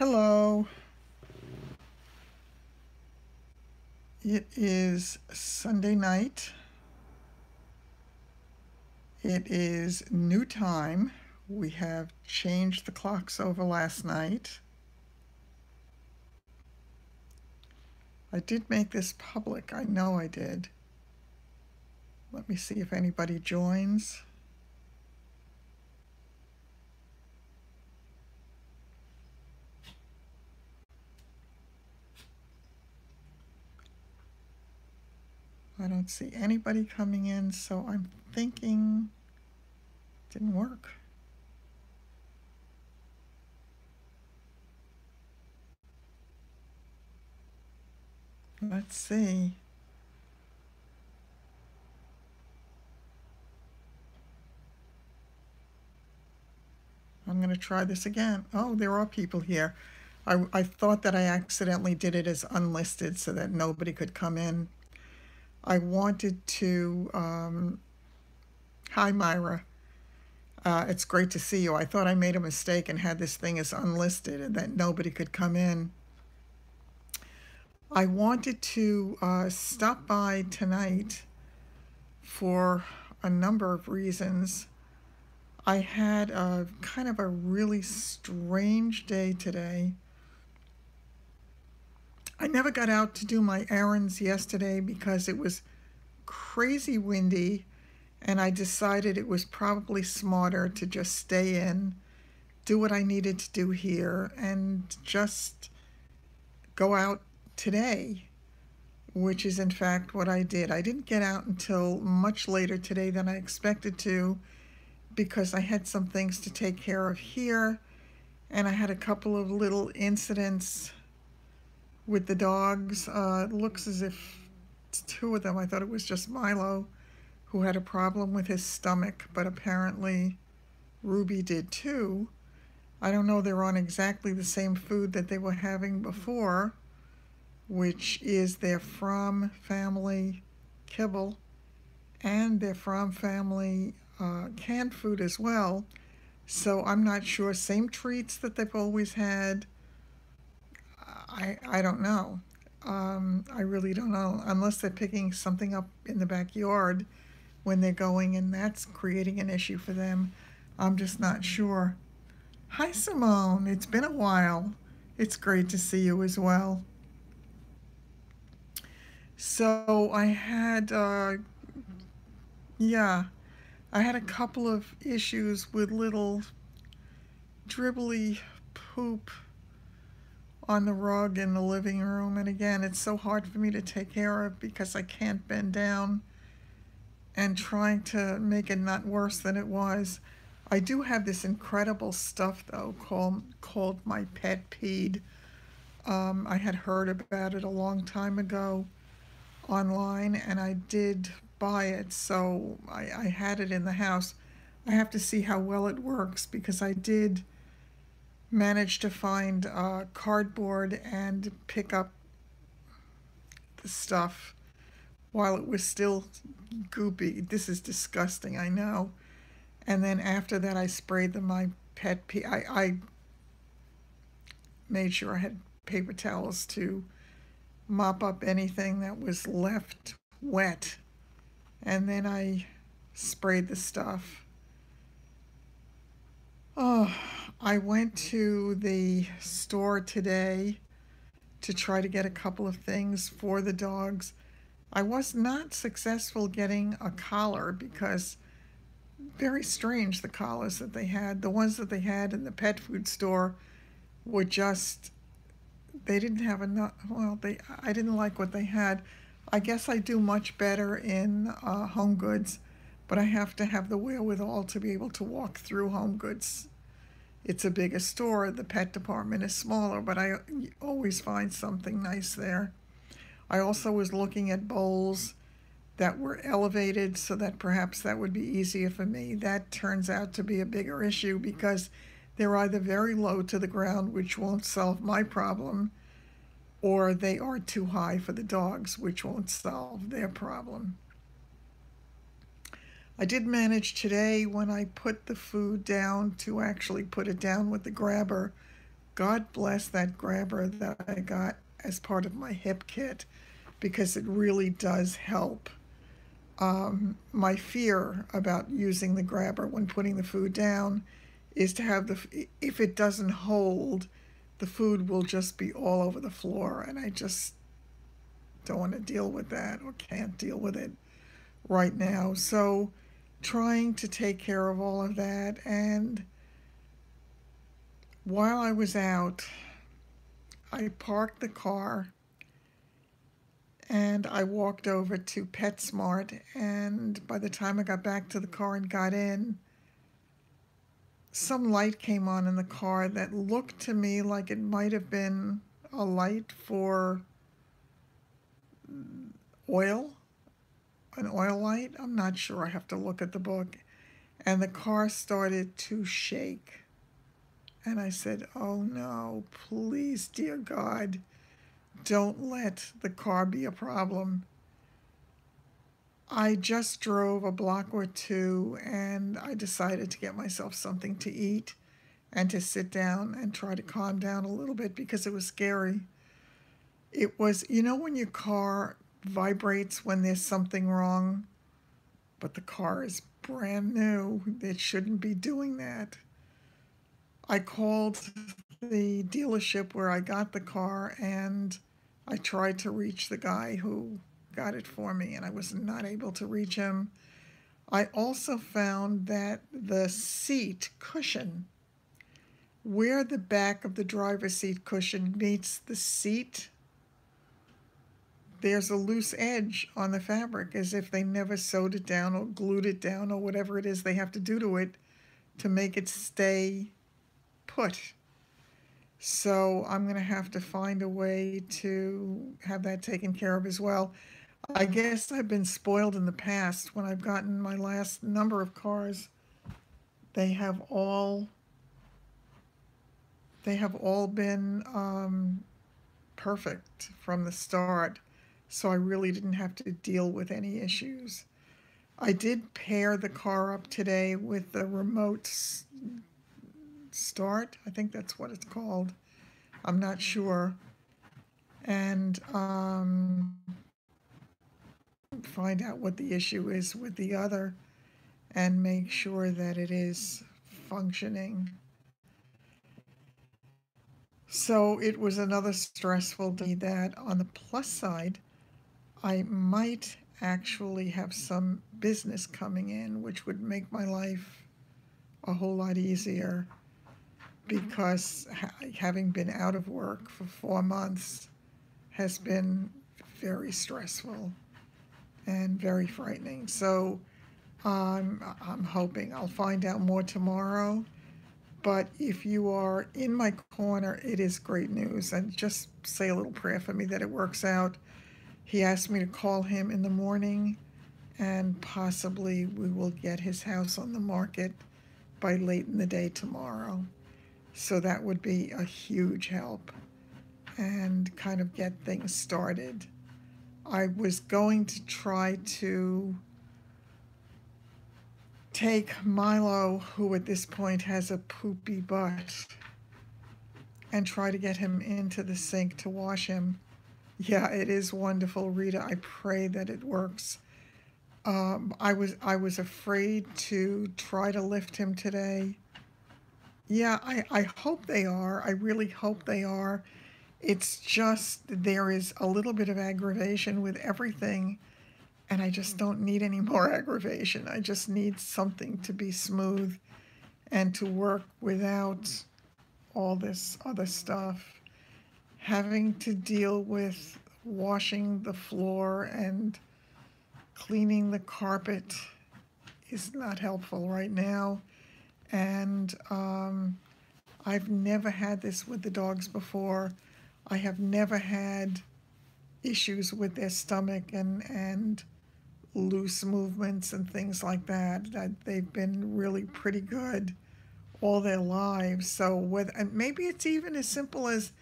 Hello. It is Sunday night. It is new time. We have changed the clocks over last night. I did make this public. I know I did. Let me see if anybody joins. I don't see anybody coming in, so I'm thinking it didn't work. Let's see. I'm going to try this again. Oh, there are people here. I thought that I accidentally did it as unlisted so that nobody could come in. I wanted to, hi Myra. It's great to see you. I thought I made a mistake and had this thing as unlisted and that nobody could come in. I wanted to stop by tonight for a number of reasons. I had a kind of a really strange day today. I never got out to do my errands yesterday because it was crazy windy, and I decided it was probably smarter to just stay in, do what I needed to do here, and just go out today, which is in fact what I did. I didn't get out until much later today than I expected to because I had some things to take care of here, and I had a couple of little incidents with the dogs. It looks as if it's two of them. I thought it was just Milo who had a problem with his stomach, but apparently Ruby did too. I don't know, they're on exactly the same food that they were having before, which is their From family kibble and their From family canned food as well. So I'm not sure. Same treats that they've always had. I don't know. I really don't know, unless they're picking something up in the backyard when they're going, and that's creating an issue for them. I'm just not sure. Hi, Simone. It's been a while. It's great to see you as well. So I had, yeah, I had a couple of issues with little dribbly poop on the rug in the living room. And again, it's so hard for me to take care of because I can't bend down, and trying to make it not worse than it was. I do have this incredible stuff though called my pet peed. I had heard about it a long time ago online, and I did buy it, so I had it in the house. I have to see how well it works because I did manage to find cardboard and pick up the stuff while it was still goopy. This is disgusting, I know. And then after that, I sprayed my pet pee. I made sure I had paper towels to mop up anything that was left wet. And then I sprayed the stuff. Oh, I went to the store today to try to get a couple of things for the dogs. I was not successful getting a collar because very strange, the collars that they had. The ones that they had in the pet food store were just, they didn't have enough. Well, I didn't like what they had. I guess I do much better in Home Goods, but I have to have the wherewithal to be able to walk through Home Goods. It's a bigger store. The pet department is smaller, but I always find something nice there. I also was looking at bowls that were elevated so that perhaps that would be easier for me. That turns out to be a bigger issue because they're either very low to the ground, which won't solve my problem, or they are too high for the dogs, which won't solve their problem. I did manage today, when I put the food down, to actually put it down with the grabber God bless that grabber that I got as part of my hip kit because it really does help. My fear about using the grabber when putting the food down is to have if it doesn't hold, the food will just be all over the floor, and I just don't want to deal with that or can't deal with it right now. So, trying to take care of all of that. And while I was out, I parked the car and I walked over to PetSmart. And by the time I got back to the car and got in, some light came on in the car that looked to me like it might have been a light for oil, an oil light. I'm not sure. I have to look at the book. And the car started to shake. And I said, oh no, please, dear God, don't let the car be a problem. I just drove a block or two and I decided to get myself something to eat and to sit down and try to calm down a little bit because it was scary. It was, when your car vibrates when there's something wrong, but the car is brand new. It shouldn't be doing that. I called the dealership where I got the car and I tried to reach the guy who got it for me and I was not able to reach him. I also found that the seat cushion, where the back of the driver's seat cushion meets the seat, there's a loose edge on the fabric as if they never sewed it down or glued it down or whatever it is they have to do to it to make it stay put. So I'm going to have to find a way to have that taken care of as well. I guess I've been spoiled in the past. When I've gotten my last number of cars, they have all been perfect from the start. So I really didn't have to deal with any issues. I did pair the car up today with the remote start. I think that's what it's called. I'm not sure. And find out what the issue is with the other and make sure that it is functioning. So it was another stressful day that on the plus side, I might actually have some business coming in, which would make my life a whole lot easier because having been out of work for 4 months has been very stressful and very frightening. So I'm hoping I'll find out more tomorrow. But if you are in my corner, it is great news. And just say a little prayer for me that it works out. He asked me to call him in the morning, and possibly we will get his house on the market by late in the day tomorrow. So that would be a huge help and kind of get things started. I was going to try to take Milo, who at this point has a poopy butt, and try to get him into the sink to wash him. Yeah, it is wonderful, Rita. I pray that it works. I was afraid to try to lift him today. Yeah, I hope they are. I really hope they are. It's just there is a little bit of aggravation with everything, and I just don't need any more aggravation. I just need something to be smooth and to work without all this other stuff. Having to deal with washing the floor and cleaning the carpet is not helpful right now. And I've never had this with the dogs before. I have never had issues with their stomach and loose movements and things like that. They've been really pretty good all their lives. So and maybe it's even as simple as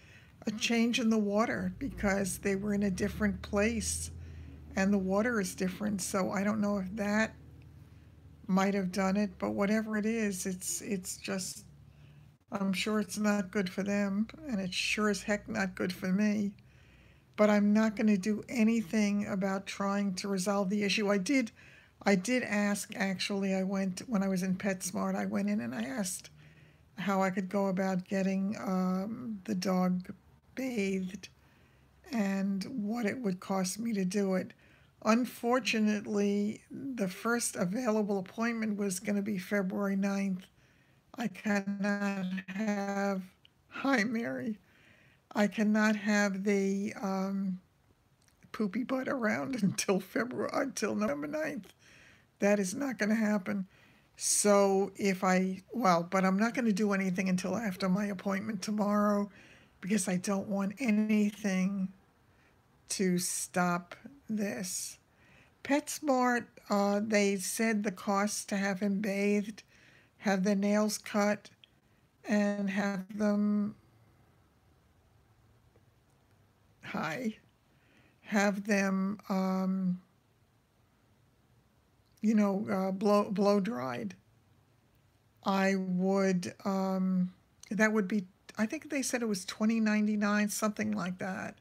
a change in the water because they were in a different place and the water is different. So I don't know if that might have done it, but whatever it is, it's just I'm sure it's not good for them, and it's sure as heck not good for me. But I'm not going to do anything about trying to resolve the issue. I did ask, actually. I went when I was in PetSmart. I went in and I asked how I could go about getting the dog bathed and what it would cost me to do it. Unfortunately, the first available appointment was going to be February 9th. I cannot have, hi Mary, I cannot have the poopy butt around until November 9th. That is not going to happen. So but I'm not going to do anything until after my appointment tomorrow because I don't want anything to stop this. PetSmart, they said the cost to have him bathed, have their nails cut, and have them, hi, have them, blow dried. I would, that would be, I think they said it was $20.99, something like that.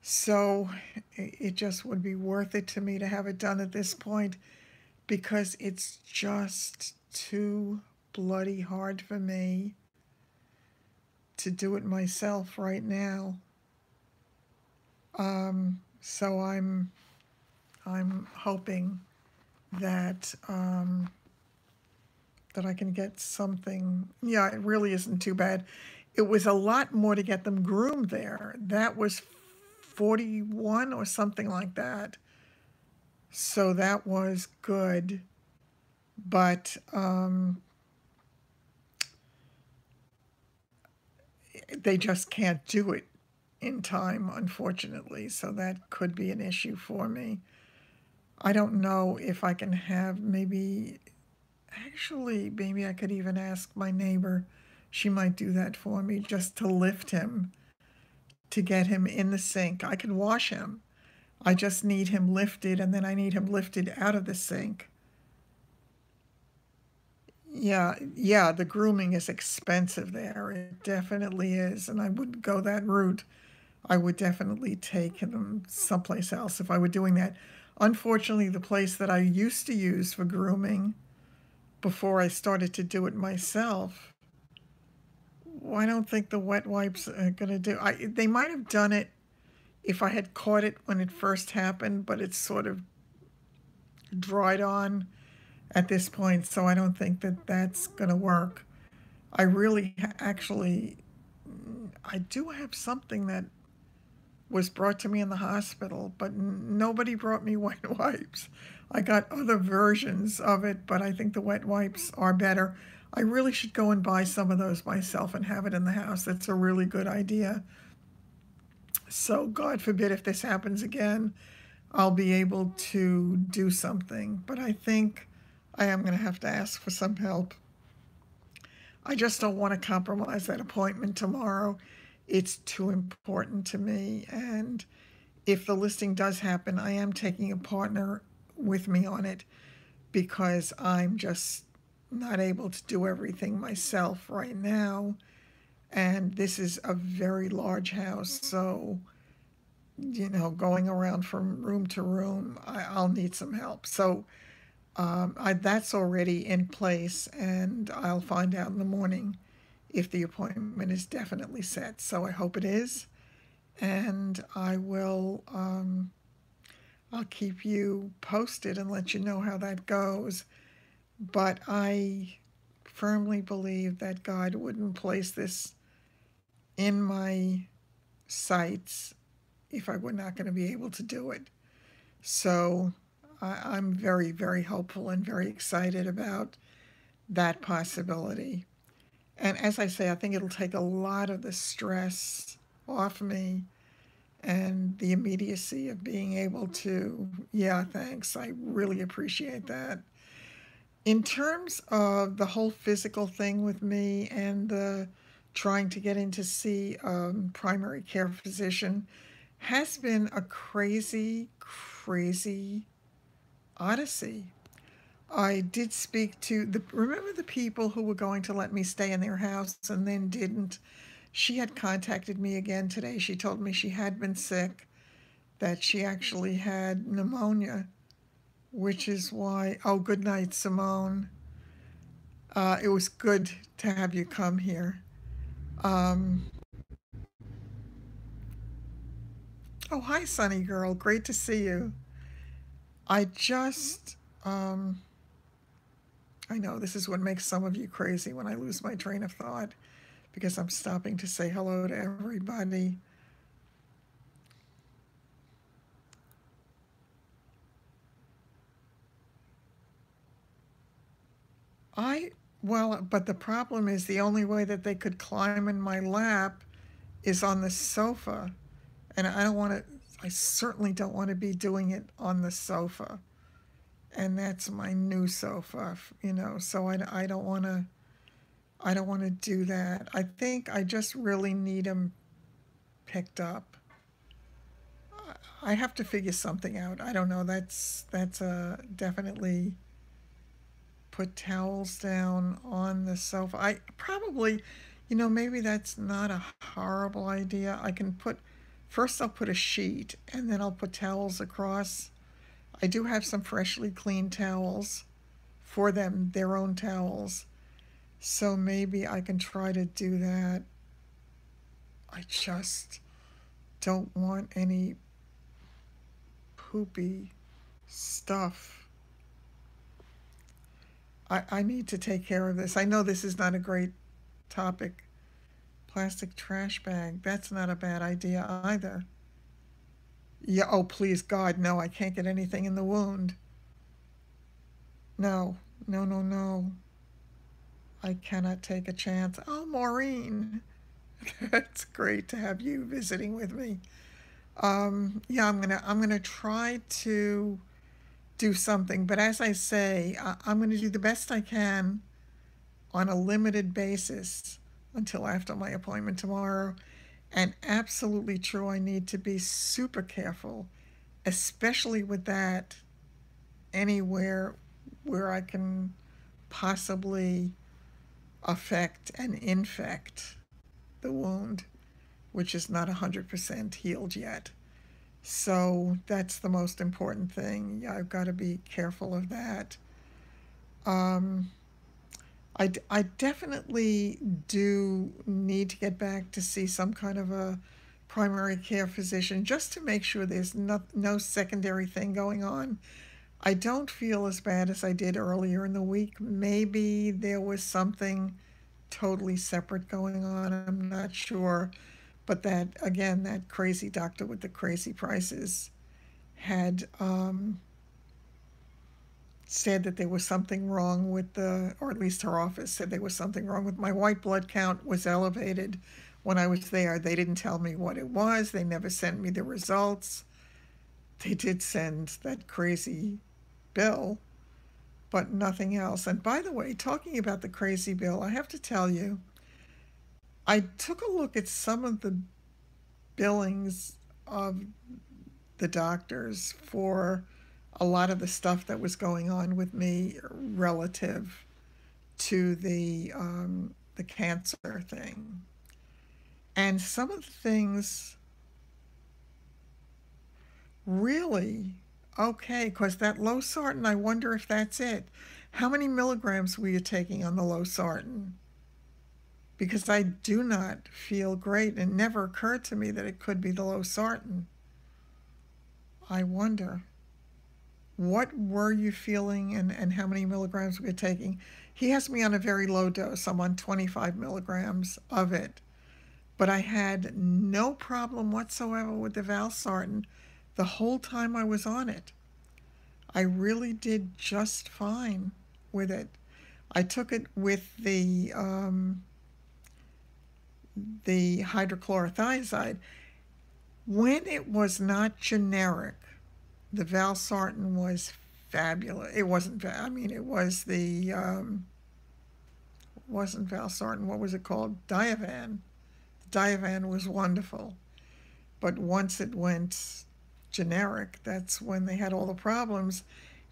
So it just would be worth it to me to have it done at this point because it's just too bloody hard for me to do it myself right now. So I'm hoping that that I can get something. Yeah, it really isn't too bad. It was a lot more to get them groomed there. That was 41 or something like that. So that was good. But they just can't do it in time, unfortunately. So that could be an issue for me. I don't know if I can have actually, maybe I could even ask my neighbor. She might do that for me just to lift him, to get him in the sink. I can wash him. I just need him lifted, and then I need him lifted out of the sink. Yeah, the grooming is expensive there. It definitely is, and I wouldn't go that route. I would definitely take them someplace else if I were doing that. Unfortunately, the place that I used to use for grooming before I started to do it myself, well, I don't think the wet wipes are going to do. They might have done it if I had caught it when it first happened, but it's sort of dried on at this point, so I don't think that that's going to work. I really actually, I do have something that was brought to me in the hospital, but nobody brought me wet wipes. I got other versions of it, but I think the wet wipes are better. I really should go and buy some of those myself and have it in the house. That's a really good idea. So, God forbid if this happens again, I'll be able to do something. But I think I am going to have to ask for some help. I just don't want to compromise that appointment tomorrow. It's too important to me. And if the listing does happen, I am taking a partner with me on it because I'm just not able to do everything myself right now. And this is a very large house, so going around from room to room, I'll need some help. So that's already in place, and I'll find out in the morning if the appointment is definitely set. So I hope it is, and I'll keep you posted and let you know how that goes. But I firmly believe that God wouldn't place this in my sights if I were not going to be able to do it. So I'm very, very hopeful and very excited about that possibility. And as I say, I think it'll take a lot of the stress off me and the immediacy of being able to, yeah, thanks. I really appreciate that. In terms of the whole physical thing with me and the trying to get in to see a primary care physician has been a crazy, crazy odyssey. I did speak to remember the people who were going to let me stay in their house and then didn't? She had contacted me again today. She told me she had been sick, that she actually had pneumonia, which is why, oh, good night, Simone. It was good to have you come here. Um, oh, hi, Sunny girl. Great to see you. I just, um, I know this is what makes some of you crazy when I lose my train of thought because I'm stopping to say hello to everybody. I, well, but the problem is the only way that they could climb in my lap is on the sofa. And I don't want to, I certainly don't want to be doing it on the sofa. And that's my new sofa, so I don't want to, I don't want to do that. I think I just really need them picked up. I have to figure something out. I don't know. That's definitely put towels down on the sofa. I probably, maybe that's not a horrible idea. I can put, first I'll put a sheet and then I'll put towels across. I do have some freshly cleaned towels for them, their own towels. So maybe I can try to do that. I just don't want any poopy stuff. I need to take care of this. I know this is not a great topic. Plastic trash bag. That's not a bad idea either. Yeah, oh, please, God, no, I can't get anything in the wound. No, no, no, no. I cannot take a chance. Oh, Maureen. That's great to have you visiting with me. Yeah, I'm gonna try to do something, but as I say, I'm gonna do the best I can on a limited basis until after my appointment tomorrow. And absolutely true, I need to be super careful, especially with that anywhere where I can possibly affect and infect the wound, which is not 100% healed yet. So that's the most important thing. Yeah, I've got to be careful of that. Um, I definitely do need to get back to see some kind of a primary care physician just to make sure there's no secondary thing going on. I don't feel as bad as I did earlier in the week. Maybe there was something totally separate going on. I'm not sure. But that, again, that crazy doctor with the crazy prices had said that there was something wrong with or at least her office said there was something wrong with my white blood count was elevated when I was there. They didn't tell me what it was. They never sent me the results. They did send that crazy bill, but nothing else. And by the way, talking about the crazy bill, I have to tell you, I took a look at some of the billings of the doctors for a lot of the stuff that was going on with me relative to the cancer thing. And some of the things really okay, because that losartan, I wonder if that's it. How many milligrams were you taking on the losartan? Because I do not feel great. It never occurred to me that it could be the losartan. I wonder. What were you feeling and how many milligrams were you taking? He has me on a very low dose. I'm on 25 milligrams of it. But I had no problem whatsoever with the valsartan the whole time I was on it. I really did just fine with it. I took it with the hydrochlorothiazide. When it was not generic, the valsartan was fabulous. It wasn't, I mean, it was wasn't valsartan, what was it called? Diavan. Diavan was wonderful. But once it went generic, that's when they had all the problems.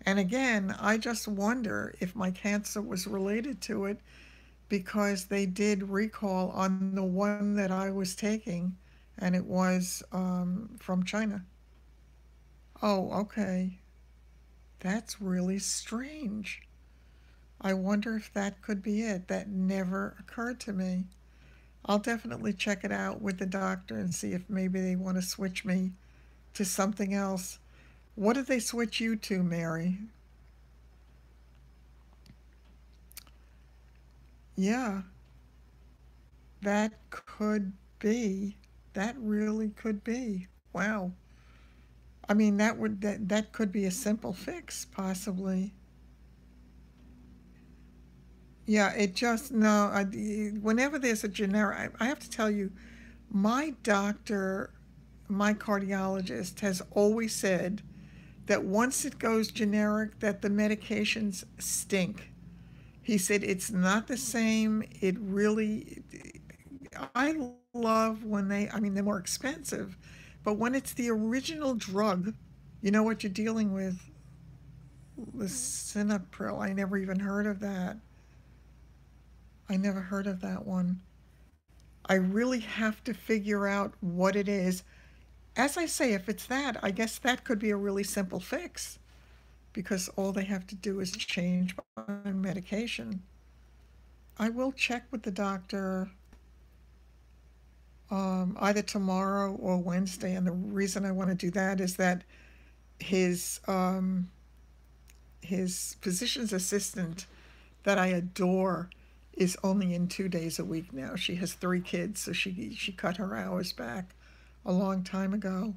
And again, I just wonder if my cancer was related to it because they did recall on the one that I was taking, and it was from China. Oh, okay. That's really strange. I wonder if that could be it. That never occurred to me. I'll definitely check it out with the doctor and see if maybe they want to switch me to something else. What did they switch you to, Mary? Yeah, that could be. That really could be. Wow. I mean, that could be a simple fix, possibly. Yeah, it just no. Whenever there's a generic, I have to tell you, my doctor, my cardiologist, has always said that once it goes generic, that the medications stink. He said it's not the same. It really, I love when I mean, they're more expensive, but when it's the original drug, you know what you're dealing with. The Cinepril. I never even heard of that. I never heard of that one. I really have to figure out what it is. As I say, if it's that, I guess that could be a really simple fix because all they have to do is change my medication. I will check with the doctor either tomorrow or Wednesday, and the reason I want to do that is that his his physician's assistant that I adore is only in 2 days a week now. She has 3 kids, so she cut her hours back a long time ago.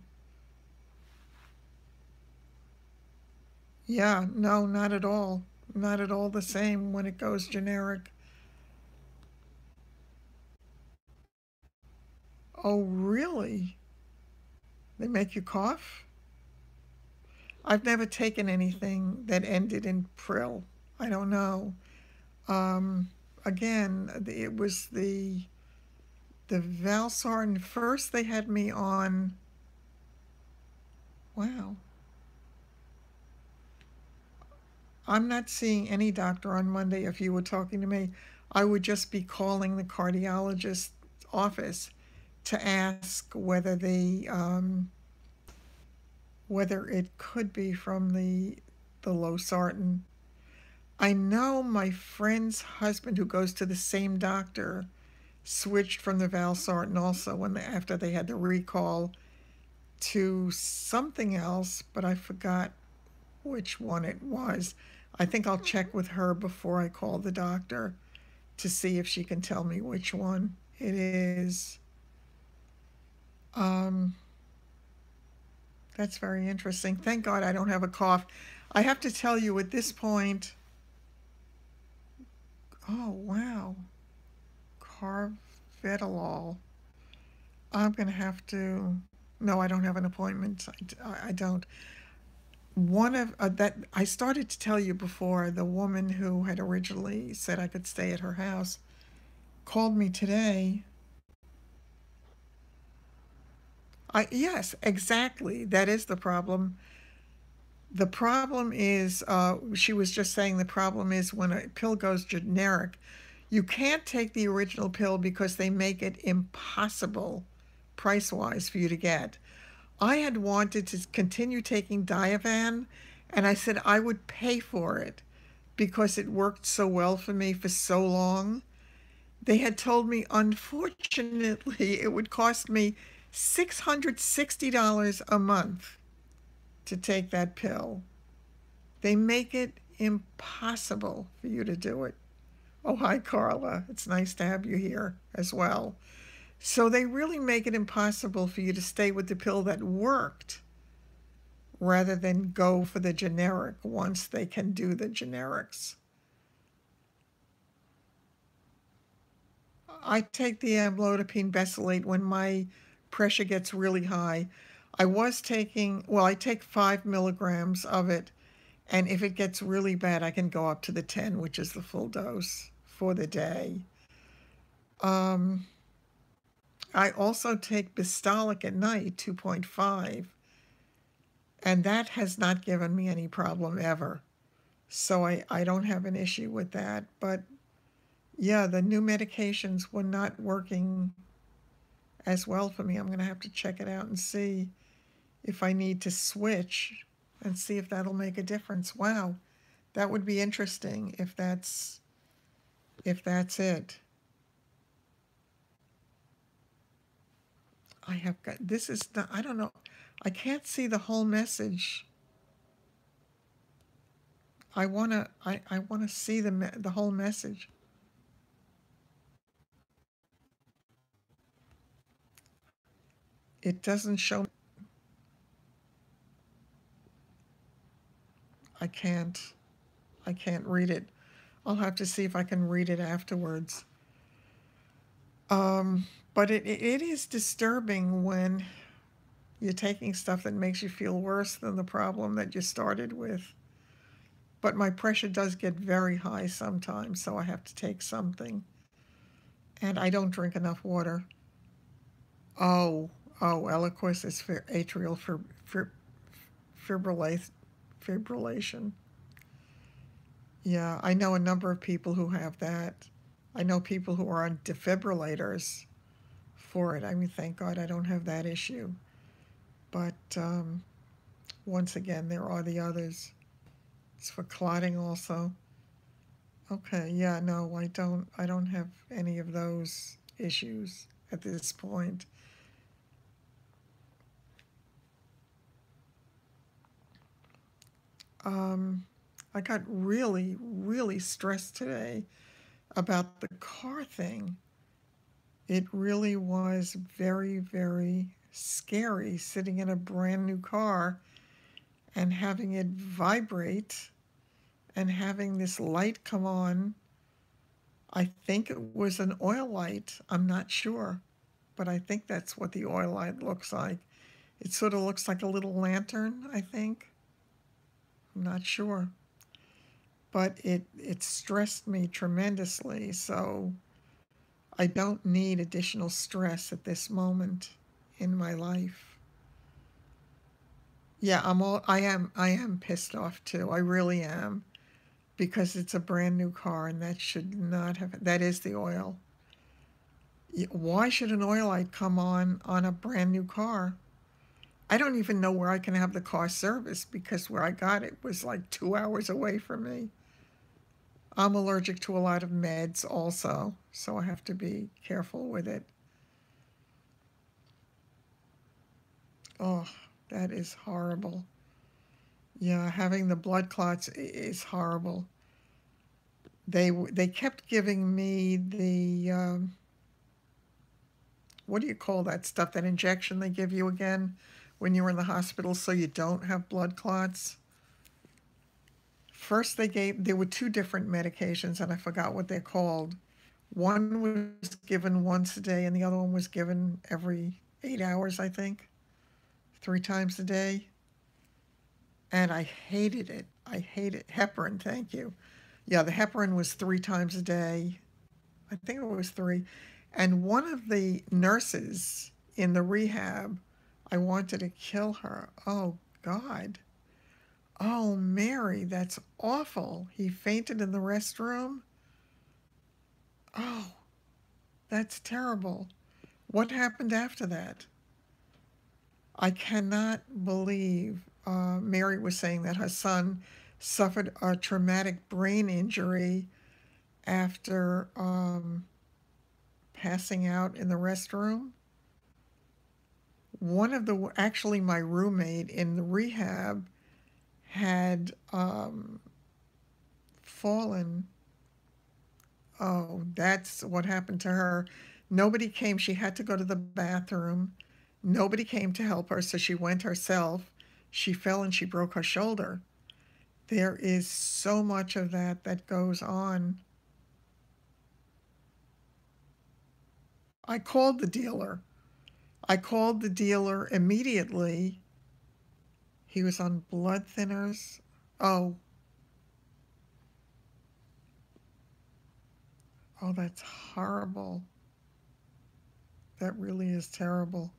Yeah, no, not at all. Not at all the same when it goes generic. Oh, really? They make you cough? I've never taken anything that ended in prill. I don't know. Um, Again, it was the Valsartan. First, they had me on. Wow, I'm not seeing any doctor on Monday. If you were talking to me, I would just be calling the cardiologist's office to ask whether it could be from the losartan. I know my friend's husband, who goes to the same doctor, switched from the valsartan also after they had the recall to something else, but I forgot which one it was. I think I'll check with her before I call the doctor to see if she can tell me which one it is. Um, that's very interesting. Thank God I don't have a cough. I have to tell you at this point, oh wow, carvedilol. I'm going to have to, no, I don't have an appointment. I don't. One of that I started to tell you before, the woman who had originally said I could stay at her house called me today. Yes, exactly. That is the problem. The problem is, she was just saying the problem is when a pill goes generic, you can't take the original pill because they make it impossible price-wise for you to get. I had wanted to continue taking Diovan, and I said I would pay for it because it worked so well for me for so long. They had told me, unfortunately, it would cost me $660 a month to take that pill. They make it impossible for you to do it. Oh, hi, Carla. It's nice to have you here as well. So they really make it impossible for you to stay with the pill that worked rather than go for the generic once they can do the generics. I take the amlodipine mesylate when my pressure gets really high. I was taking, well, I take 5 milligrams of it, and if it gets really bad, I can go up to the 10, which is the full dose for the day. I also take Bistolic at night, 2.5, And that has not given me any problem ever. So I don't have an issue with that. But yeah, the new medications were not working as well for me. I'm going to have to check it out and see if I need to switch and see if that'll make a difference. Wow, that would be interesting if that's it. I have got this is not, I don't know. I can't see the whole message. I want to see the whole message. It doesn't show. I can't I can't read it. I'll have to see if I can read it afterwards. But it is disturbing when you're taking stuff that makes you feel worse than the problem that you started with. But my pressure does get very high sometimes, so I have to take something. And I don't drink enough water. Oh, well, of course, it's for atrial fibrillation. Yeah, I know a number of people who have that. I know people who are on defibrillators for it. I mean, thank God I don't have that issue. But once again, there are the others. It's for clotting also. Okay, yeah, no, I don't. I don't have any of those issues at this point. Um, I got really, really stressed today about the car thing. It really was very, very scary sitting in a brand new car and having it vibrate and having this light come on. I think it was an oil light. I'm not sure, but I think that's what the oil light looks like. It sort of looks like a little lantern, I think. I'm not sure. But it stressed me tremendously, so I don't need additional stress at this moment in my life. Yeah, I am pissed off too. I really am because it's a brand new car and that should not have that is the oil. Why should an oil light come on a brand new car? I don't even know where I can have the car serviced because where I got it was like 2 hours away from me. I'm allergic to a lot of meds also, so I have to be careful with it. Oh, that is horrible. Yeah, having the blood clots is horrible. They kept giving me the what do you call that stuff? That injection they give you again when you're in the hospital so you don't have blood clots. First, there were two different medications, and I forgot what they're called. One was given once a day, and the other one was given every 8 hours, I think, 3 times a day. And I hated it. I hated heparin, thank you. Yeah, the heparin was 3 times a day. I think it was three. And one of the nurses in the rehab, I wanted to kill her. Oh, God. Oh, Mary, that's awful. He fainted in the restroom. Oh, that's terrible. What happened after that? I cannot believe Mary was saying that her son suffered a traumatic brain injury after passing out in the restroom. Actually, my roommate in the rehab had fallen. Oh, that's what happened to her. Nobody came. She had to go to the bathroom. Nobody came to help her, so she went herself. She fell and she broke her shoulder. There is so much of that goes on. I called the dealer. I called the dealer immediately. He was on blood thinners. Oh, oh, that's horrible. That really is terrible.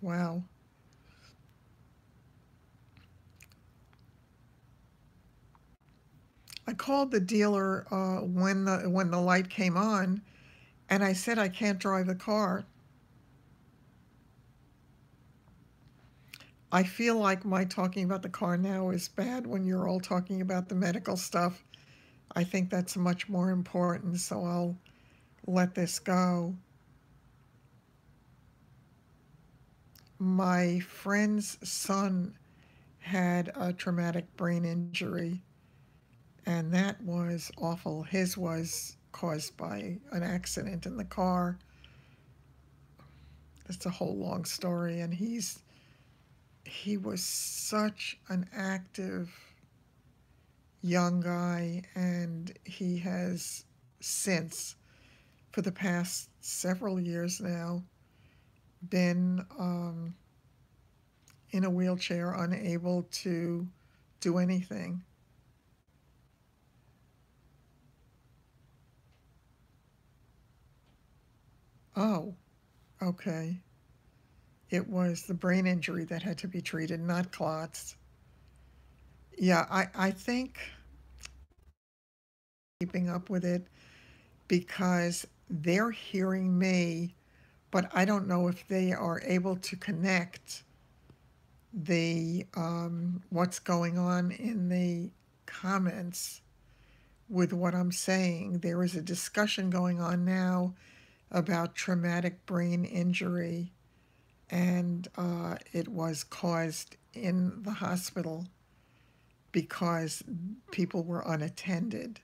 Wow. I called the dealer when the light came on, and I said I can't drive the car. I feel like my talking about the car now is bad when you're all talking about the medical stuff. I think that's much more important, so I'll let this go. My friend's son had a traumatic brain injury, and that was awful. His was caused by an accident in the car. It's a whole long story, and he was such an active young guy, and he has since, for the past several years now, been in a wheelchair, unable to do anything. Oh, okay. It was the brain injury that had to be treated, not clots. Yeah, I think keeping up with it because they're hearing me, but I don't know if they are able to connect the what's going on in the comments with what I'm saying. There is a discussion going on now about traumatic brain injury, and it was caused in the hospital because people were unattended.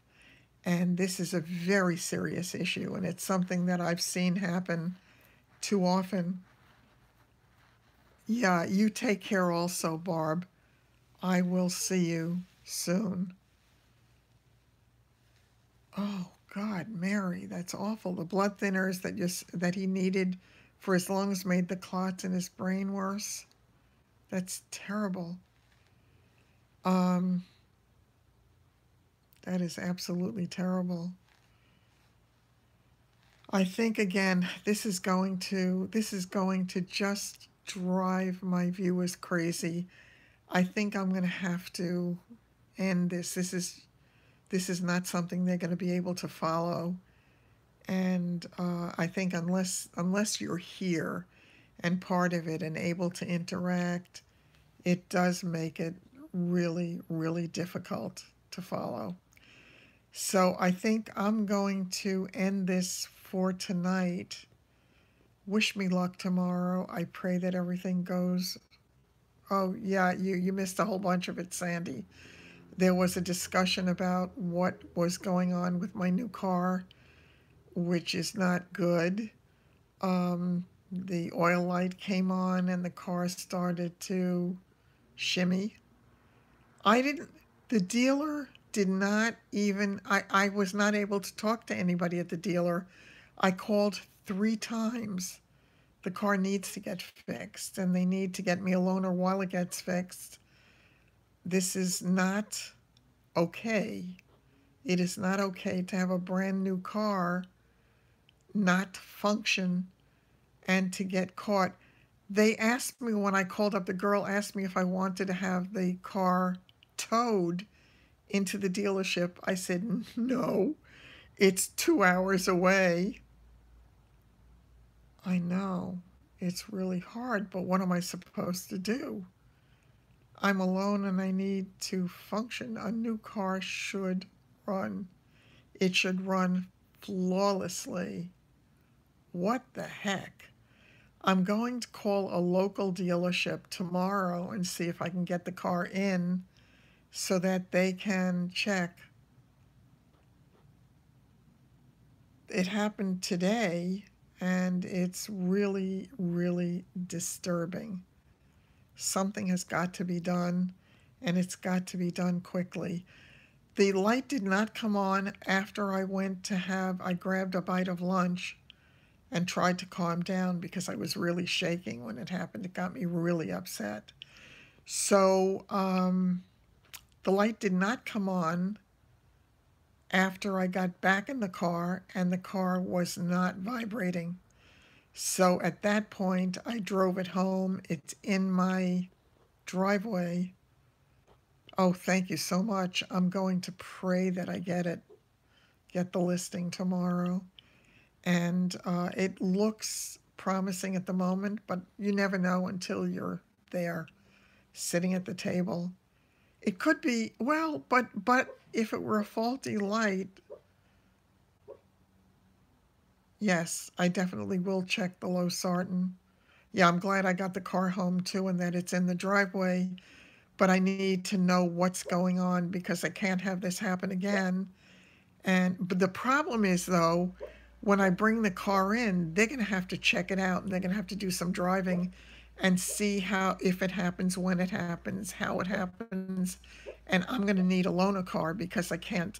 And this is a very serious issue, and it's something that I've seen happen too often. Yeah, you take care also, Barb. I will see you soon. Oh God, Mary, that's awful. The blood thinners that he needed for his lungs made the clots in his brain worse. That's terrible. Um, that is absolutely terrible. I think again, this is going to just drive my viewers crazy. I think I'm going to have to end this. This is not something they're going to be able to follow. And I think unless you're here and part of it and able to interact, it does make it really, really difficult to follow. So I think I'm going to end this for tonight. Wish me luck tomorrow. I pray that everything goes. Oh, yeah, you missed a whole bunch of it, Sandy. There was a discussion about what was going on with my new car, which is not good. The oil light came on and the car started to shimmy. I didn't, the dealer did not even, I was not able to talk to anybody at the dealer. I called 3 times. The car needs to get fixed, and they need to get me a loaner while it gets fixed. This is not okay. It is not okay to have a brand new car not function and to get caught. They asked me when I called up, the girl asked me if I wanted to have the car towed into the dealership. I said, no, it's 2 hours away. I know, it's really hard, but what am I supposed to do? I'm alone and I need to function. A new car should run. It should run flawlessly. What the heck? I'm going to call a local dealership tomorrow and see if I can get the car in so that they can check. It happened today, and it's really, really disturbing. Something has got to be done, and it's got to be done quickly. The light did not come on after I grabbed a bite of lunch and tried to calm down because I was really shaking when it happened. It got me really upset. So the light did not come on after I got back in the car, and the car was not vibrating. So at that point, I drove it home. It's in my driveway. Oh, thank you so much. I'm going to pray that I get the listing tomorrow. And it looks promising at the moment, but you never know until you're there sitting at the table. It could be, well, but if it were a faulty light, yes, I definitely will check the low sartan. Yeah, I'm glad I got the car home too and that it's in the driveway, but I need to know what's going on because I can't have this happen again. But the problem is though, when I bring the car in, they're going to have to check it out and they're going to have to do some driving and see how, if it happens, when it happens, how it happens. And I'm going to need a loaner car because I can't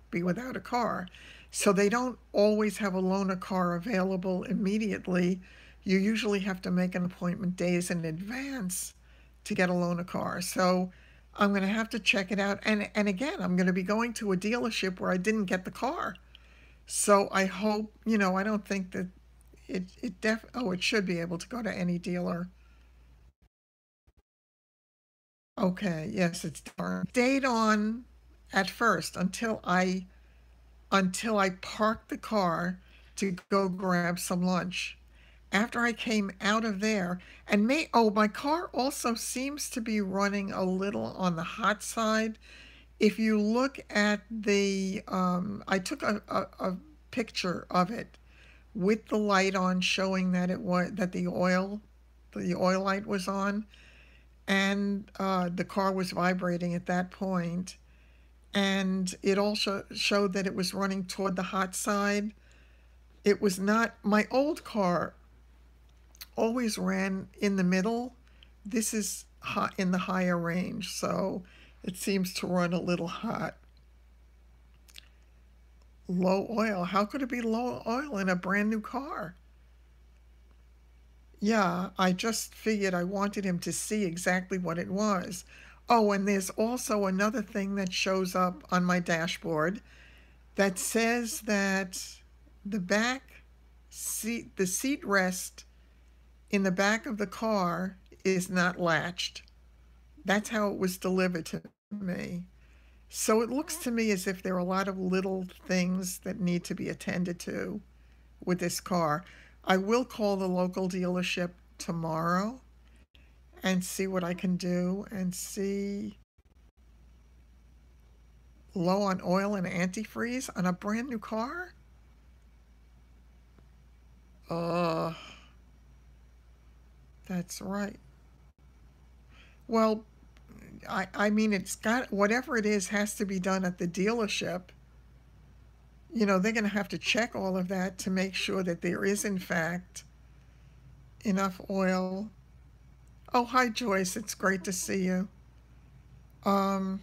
be without a car. So they don't always have a loaner car available immediately. You usually have to make an appointment days in advance to get a loaner car. So I'm going to have to check it out. And again, I'm going to be going to a dealership where I didn't get the car. So I hope, I don't think that it should be able to go to any dealer. Okay, yes, it's stayed on at first until I parked the car to go grab some lunch. After I came out of there, and my car also seems to be running a little on the hot side. If you look at I took a picture of it with the light on, showing that the oil light was on, and the car was vibrating at that point, and it also showed that it was running toward the hot side. It was not, my old car always ran in the middle. This is hot in the higher range, so it seems to run a little hot. Low oil. How could it be low oil in a brand new car? Yeah, I just figured I wanted him to see exactly what it was. Oh, and there's also another thing that shows up on my dashboard that says that the seat rest in the back of the car is not latched. That's how it was delivered to me. So it looks to me as if there are a lot of little things that need to be attended to with this car. I will call the local dealership tomorrow and see what I can do and see low on oil and antifreeze on a brand new car. Uh, that's right. Well, I mean, it's got, whatever it is has to be done at the dealership. They're going to have to check all of that to make sure that there is, in fact, enough oil. Oh, hi, Joyce. It's great to see you. Um,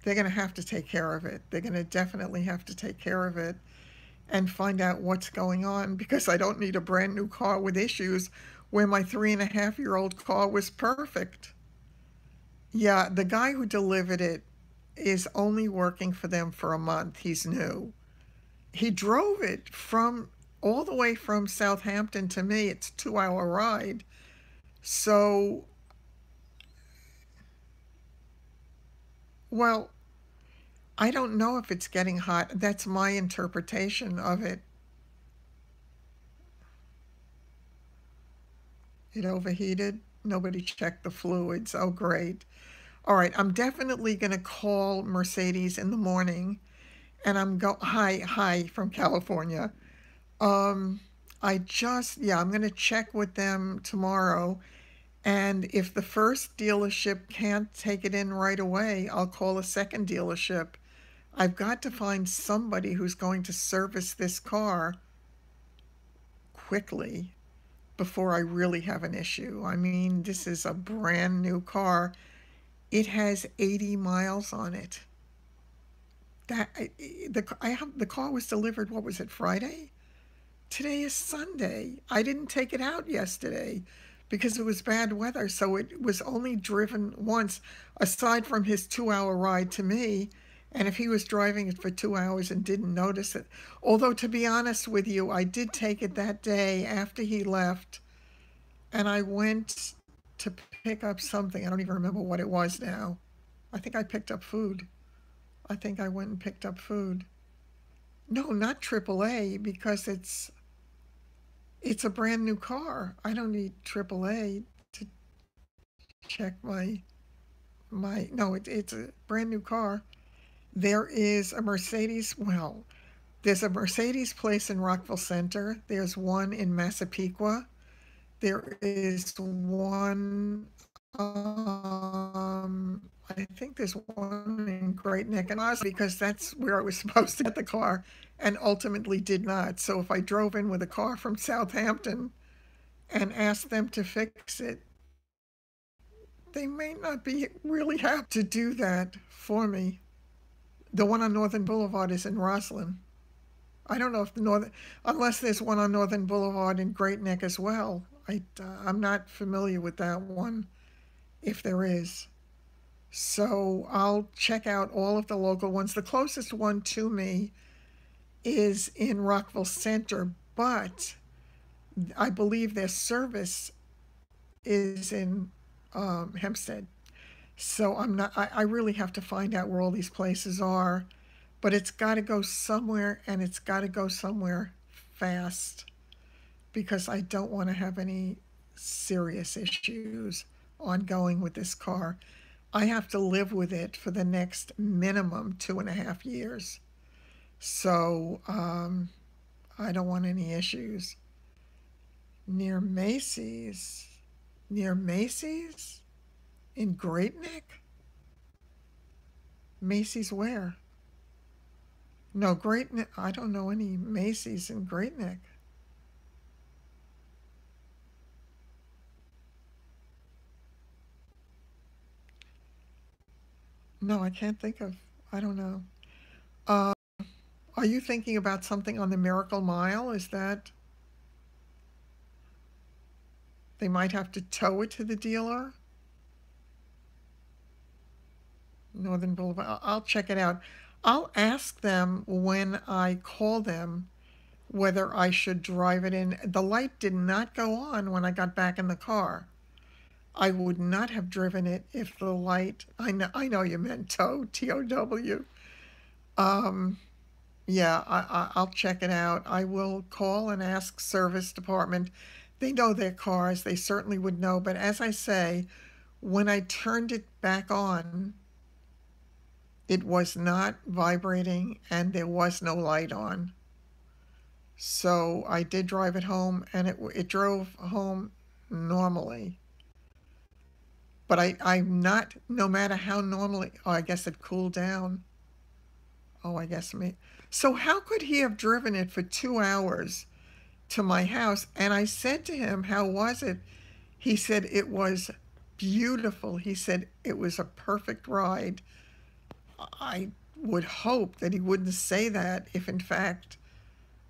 they're going to have to take care of it. They're going to definitely have to take care of it and find out what's going on because I don't need a brand new car with issues where my 3.5-year-old car was perfect. Yeah, the guy who delivered it is only working for them for a month. He's new. He drove it from all the way from Southampton to me. It's a 2-hour ride. So, well, I don't know if it's getting hot. That's my interpretation of it. It overheated. Nobody checked the fluids. Oh, great. All right, I'm definitely going to call Mercedes in the morning, and hi from California. Um, I'm going to check with them tomorrow, and if the first dealership can't take it in right away, I'll call a second dealership. I've got to find somebody who's going to service this car quickly before I really have an issue. I mean, this is a brand new car. It has 80 miles on it. The car was delivered, what was it, Friday? Today is Sunday. I didn't take it out yesterday because it was bad weather, so it was only driven once, aside from his 2-hour ride to me, And if he was driving it for 2 hours and didn't notice it, although to be honest with you, I did take it that day after he left, and I went to pick up something. I don't even remember what it was now. I think I picked up food. I think I went and picked up food. No, not AAA, because it's a brand new car. I don't need AAA to check my no, it's a brand new car. There is a Mercedes, well, there's a Mercedes place in Rockville Center. There's one in Massapequa. There is one, I think there's one in Great Neck, and honestly, because that's where I was supposed to get the car and ultimately did not. So if I drove in with a car from Southampton and asked them to fix it, they may not be really happy to do that for me. The one on Northern Boulevard is in Roslyn. I don't know if unless there's one on Northern Boulevard in Great Neck as well. I'm not familiar with that one, if there is. So I'll check out all of the local ones. The closest one to me is in Rockville Center, but I believe their service is in Hempstead. So I really have to find out where all these places are, but it's got to go somewhere, and it's got to go somewhere fast, because I don't want to have any serious issues ongoing with this car. I have to live with it for the next minimum 2.5 years. So I don't want any issues. Near Macy's? Near Macy's? In Great Neck? Macy's where? No, Great Neck. I don't know any Macy's in Great Neck. No, I can't think of. I don't know. Are you thinking about something on the Miracle Mile? Is that they might have to tow it to the dealer? Northern Boulevard. I'll check it out. I'll ask them when I call them whether I should drive it in. The light did not go on when I got back in the car. I would not have driven it if the light, I know you meant tow, T-O-W. Yeah, I'll check it out. I will call and ask service department. They know their cars. They certainly would know. But as I say, when I turned it back on, it was not vibrating and there was no light on. So I did drive it home, and it drove home normally. But I'm not, no matter how normally, oh, I guess it cooled down. Oh, I guess me. So how could he have driven it for 2 hours to my house? And I said to him, how was it? He said it was beautiful. He said it was a perfect ride. I would hope that he wouldn't say that if in fact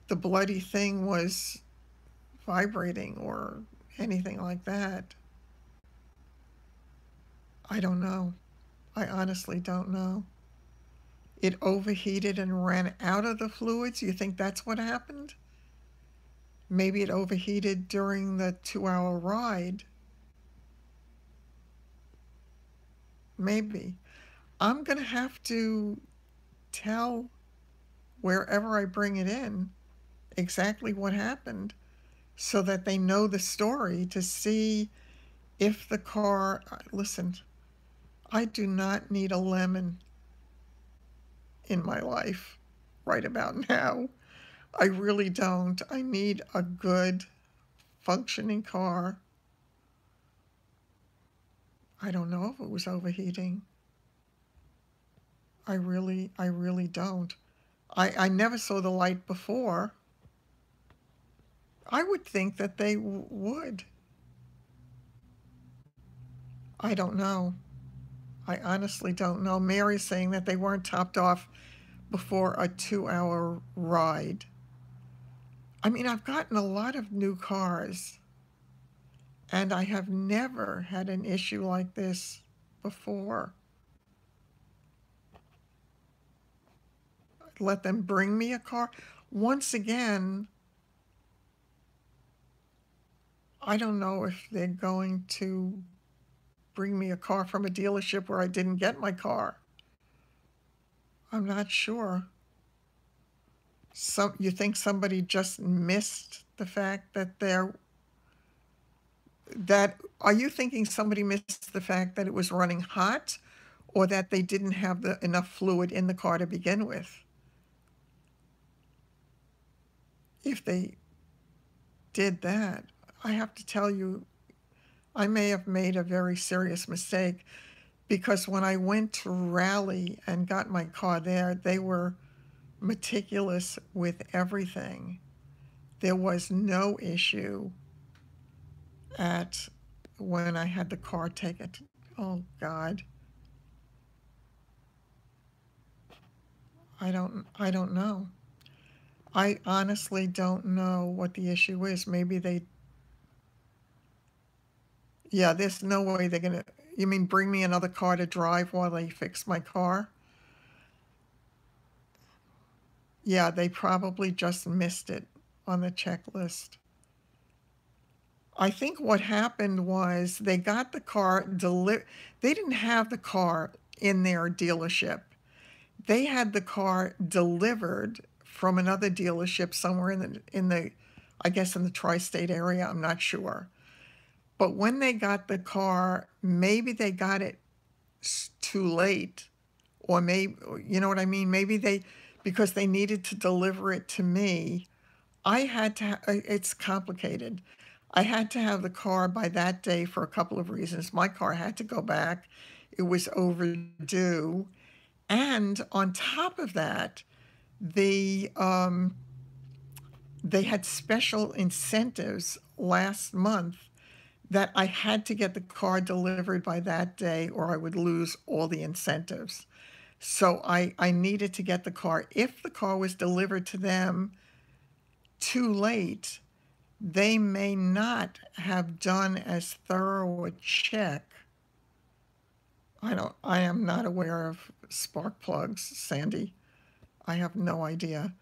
the bloody thing was vibrating or anything like that. I don't know. I honestly don't know. It overheated and ran out of the fluids. You think that's what happened? Maybe it overheated during the 2-hour ride. Maybe. I'm going to have to tell wherever I bring it in exactly what happened so that they know the story, to see if the car, listen, I do not need a lemon in my life right about now. I really don't. I need a good functioning car. I don't know if it was overheating. I really don't. I never saw the light before. I would think that they would. I don't know. I honestly don't know. Mary's saying that they weren't topped off before a 2-hour ride. I mean, I've gotten a lot of new cars, and I have never had an issue like this before. let them bring me a car. Once again, I don't know if they're going to bring me a car from a dealership where I didn't get my car. I'm not sure. So you think somebody just missed the fact that are you thinking somebody missed the fact that it was running hot, or that they didn't have enough fluid in the car to begin with? If they did that, I have to tell you, I may have made a very serious mistake, because when I went to Raleigh and got my car there, they were meticulous with everything. There was no issue at when I had the car taken. Oh God, I don't know. I honestly don't know what the issue is. Maybe yeah, there's no way they're gonna, you mean bring me another car to drive while they fix my car? Yeah, they probably just missed it on the checklist. I think what happened was they got the car they didn't have the car in their dealership. They had the car delivered from another dealership somewhere in the I guess in the tri-state area, I'm not sure. But when they got the car, maybe they got it too late, or maybe, you know what I mean? Maybe because they needed to deliver it to me, I had to, it's complicated. I had to have the car by that day for a couple of reasons. My car had to go back. It was overdue. And on top of that, the they had special incentives last month that I had to get the car delivered by that day or I would lose all the incentives. So I needed to get the car. If the car was delivered to them too late, they may not have done as thorough a check. I am not aware of spark plugs, Sandy. I have no idea.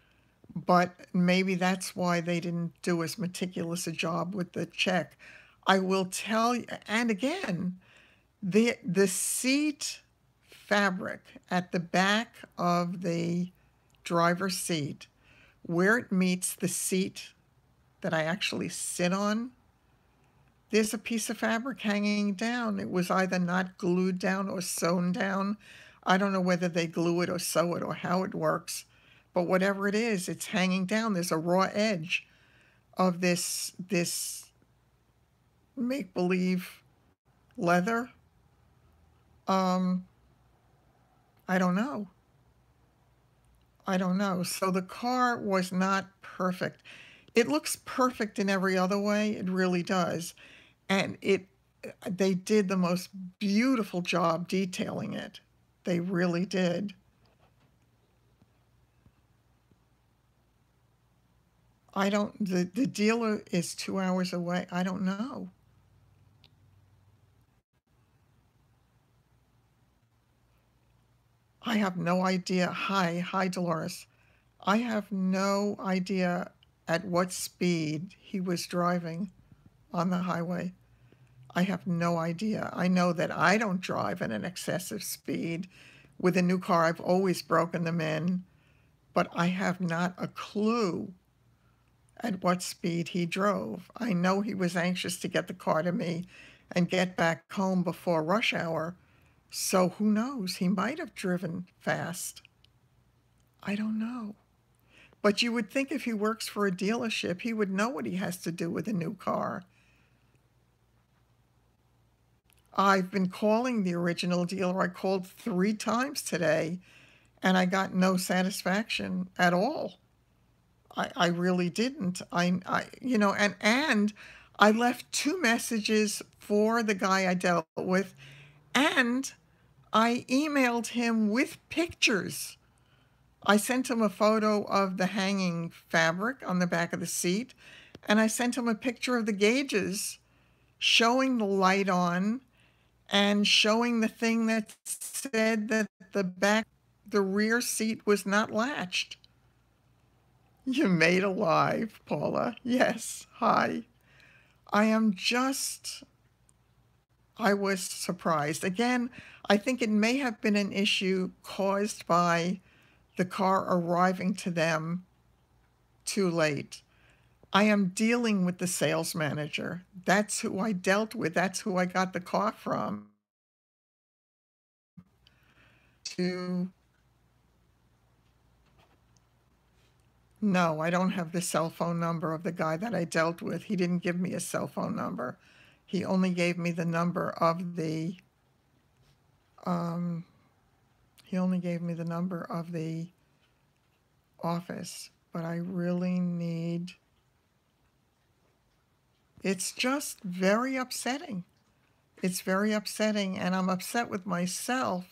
But maybe that's why they didn't do as meticulous a job with the check. I will tell you, and again, the seat fabric at the back of the driver's seat, where it meets the seat that I actually sit on, there's a piece of fabric hanging down. It was either not glued down or sewn down. I don't know whether they glue it or sew it or how it works, but whatever it is, it's hanging down. There's a raw edge of this make-believe leather. Um, I don't know. I don't know. So the car was not perfect. It looks perfect in every other way. It really does. And they did the most beautiful job detailing it. They really did. The dealer is 2 hours away. I don't know. I have no idea. Hi, Dolores. I have no idea at what speed he was driving on the highway. I have no idea. I know that I don't drive at an excessive speed. With a new car, I've always broken them in, but I have not a clue at what speed he drove. I know he was anxious to get the car to me and get back home before rush hour, so who knows? He might have driven fast. I don't know. But you would think if he works for a dealership, he would know what he has to do with a new car. I've been calling the original dealer. I called 3 times today, and I got no satisfaction at all. I really didn't. And I left 2 messages for the guy I dealt with, and I emailed him with pictures. I sent him a photo of the hanging fabric on the back of the seat, and I sent him a picture of the gauges showing the light on and showing the thing that said that the rear seat was not latched. You made alive, Paula. Yes, hi. I am just, I was surprised. Again, I think it may have been an issue caused by the car arriving to them too late. I am dealing with the sales manager. That's who I dealt with. That's who I got the car from. To No, I don't have the cell phone number of the guy that I dealt with. He didn't give me a cell phone number. He only gave me the number of the um, he only gave me the number of the office. But I really need, it's just very upsetting. It's very upsetting, and I'm upset with myself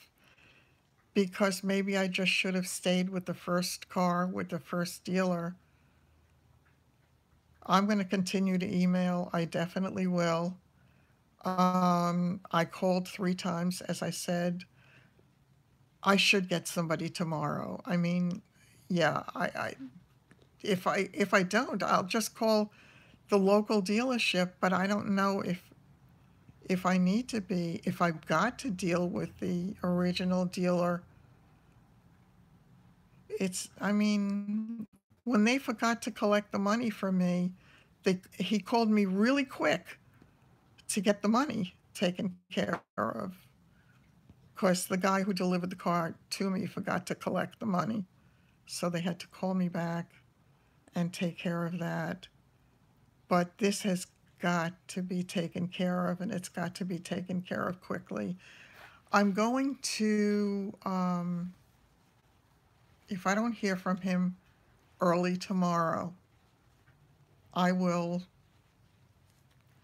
because maybe I just should have stayed with the first car, with the first dealer. I'm going to continue to email. I definitely will. I called 3 times, as I said. I should get somebody tomorrow. I mean, yeah, if I don't, I'll just call the local dealership, but I don't know if I need to be, if I've got to deal with the original dealer. I mean, when they forgot to collect the money from me, he called me really quick to get the money taken care of. Of course, the guy who delivered the car to me forgot to collect the money, so they had to call me back and take care of that. But this has got to be taken care of, and it's got to be taken care of quickly. I'm going to, if I don't hear from him early tomorrow, I will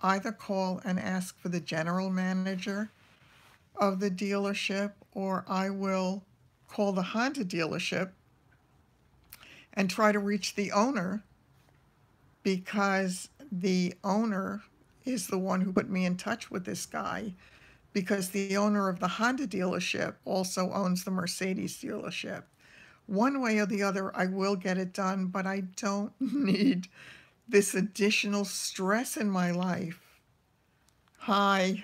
either call and ask for the general manager of the dealership, or I will call the Honda dealership and try to reach the owner, because the owner is the one who put me in touch with this guy, because the owner of the Honda dealership also owns the Mercedes dealership. One way or the other, I will get it done, but I don't need this additional stress in my life. Hi,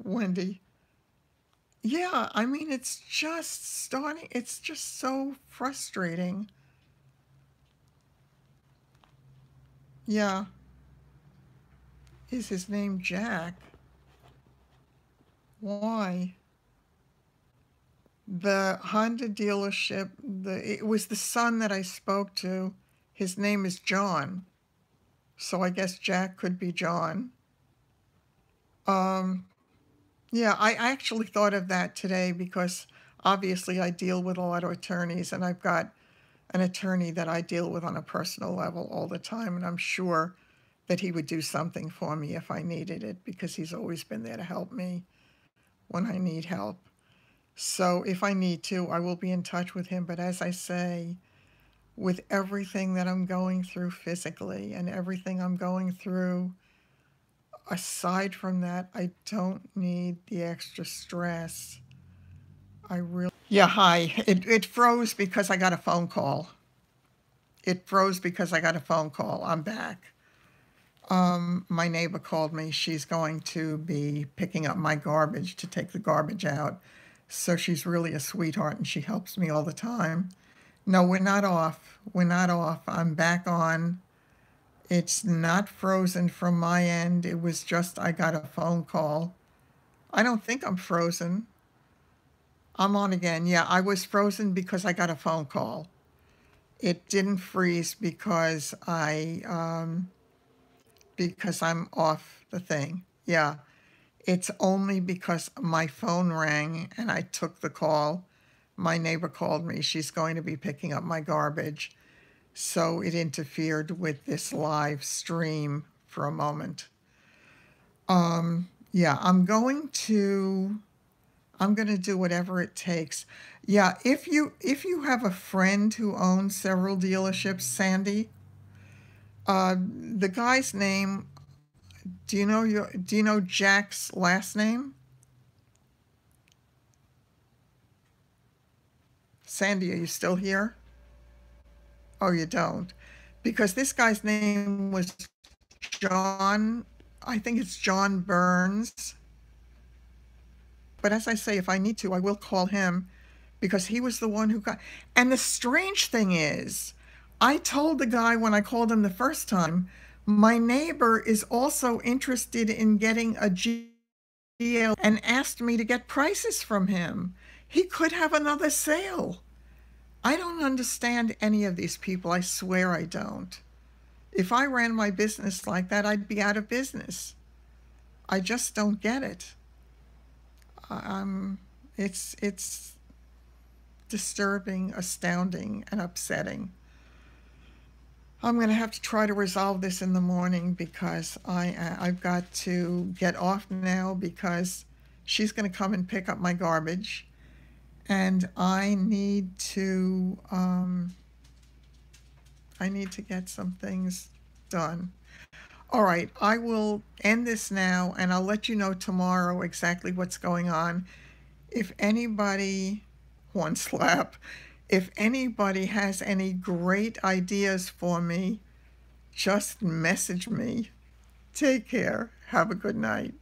Wendy. Yeah, I mean, it's just so frustrating. Yeah. Is his name Jack? Why? The Honda dealership, it was the son that I spoke to. His name is John. So I guess Jack could be John. Yeah, I actually thought of that today because obviously I deal with a lot of attorneys, and I've got an attorney that I deal with on a personal level all the time, and I'm sure that he would do something for me if I needed it, because he's always been there to help me when I need help. So if I need to, I will be in touch with him. But as I say, with everything that I'm going through physically and everything I'm going through, aside from that, I don't need the extra stress. Yeah, hi. It froze because I got a phone call. I'm back. My neighbor called me. She's going to be picking up my garbage to take the garbage out. So she's really a sweetheart, and she helps me all the time. No, we're not off. I'm back on. It's not frozen from my end. It was just I got a phone call. I don't think I'm frozen. I'm on again. Yeah, I was frozen because I got a phone call. It didn't freeze because I'm off the thing. Yeah, it's only because my phone rang and I took the call. My neighbor called me. She's going to be picking up my garbage. So it interfered with this live stream for a moment. Yeah, I'm going to do whatever it takes. Yeah, if you have a friend who owns several dealerships, Sandy, the guy's name, do you know Jack's last name? Sandy, are you still here? Oh, you don't. Because this guy's name was John, I think it's John Burns. But as I say, if I need to, I will call him because he was the one who got. And the strange thing is, I told the guy when I called him the first time, my neighbor is also interested in getting a GL and asked me to get prices from him. He could have another sale. I don't understand any of these people. I swear I don't. If I ran my business like that, I'd be out of business. I just don't get it. It's disturbing, astounding, and upsetting. I'm going to have to try to resolve this in the morning because I've got to get off now because she's going to come and pick up my garbage, and I need to get some things done. All right, I will end this now, and I'll let you know tomorrow exactly what's going on. If anybody, one slap, if anybody has any great ideas for me, just message me. Take care. Have a good night.